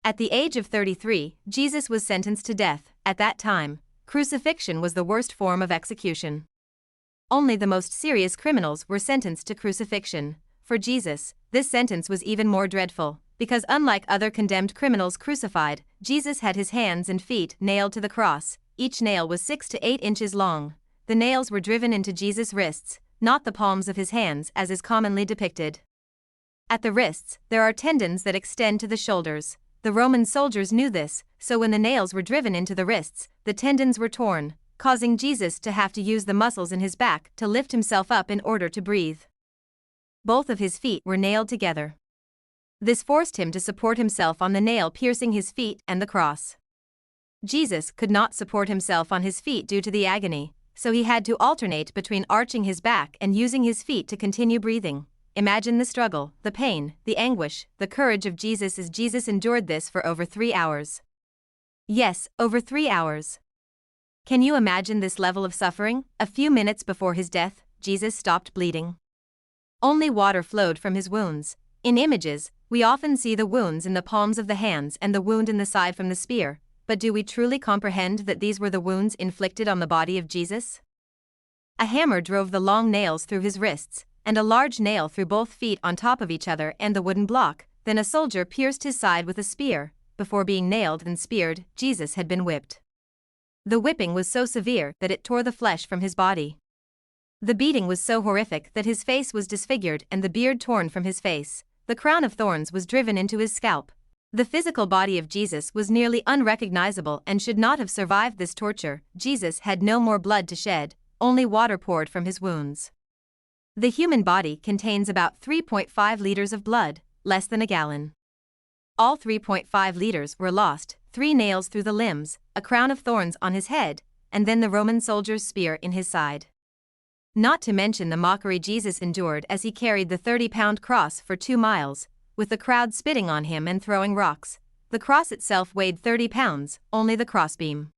At the age of 33, Jesus was sentenced to death. At that time, crucifixion was the worst form of execution. Only the most serious criminals were sentenced to crucifixion. For Jesus, this sentence was even more dreadful, because unlike other condemned criminals crucified, Jesus had his hands and feet nailed to the cross. Each nail was 6 to 8 inches long. The nails were driven into Jesus' wrists, not the palms of his hands as is commonly depicted. At the wrists, there are tendons that extend to the shoulders. The Roman soldiers knew this, so when the nails were driven into the wrists, the tendons were torn, causing Jesus to have to use the muscles in his back to lift himself up in order to breathe. Both of his feet were nailed together. This forced him to support himself on the nail piercing his feet and the cross. Jesus could not support himself on his feet due to the agony, so he had to alternate between arching his back and using his feet to continue breathing. Imagine the struggle, the pain, the anguish, the courage of Jesus as Jesus endured this for over 3 hours. Yes, over 3 hours. Can you imagine this level of suffering? A few minutes before his death, Jesus stopped bleeding. Only water flowed from his wounds. In images, we often see the wounds in the palms of the hands and the wound in the side from the spear, but do we truly comprehend that these were the wounds inflicted on the body of Jesus? A hammer drove the long nails through his wrists, and a large nail through both feet on top of each other and the wooden block. Then a soldier pierced his side with a spear. Before being nailed and speared, Jesus had been whipped. The whipping was so severe that it tore the flesh from his body. The beating was so horrific that his face was disfigured and the beard torn from his face. The crown of thorns was driven into his scalp. The physical body of Jesus was nearly unrecognizable and should not have survived this torture. Jesus had no more blood to shed, only water poured from his wounds. The human body contains about 3.5 liters of blood, less than a gallon. All 3.5 liters were lost, 3 nails through the limbs, a crown of thorns on his head, and then the Roman soldier's spear in his side. Not to mention the mockery Jesus endured as he carried the 30-pound cross for 2 miles, with the crowd spitting on him and throwing rocks. The cross itself weighed 30 pounds, only the crossbeam.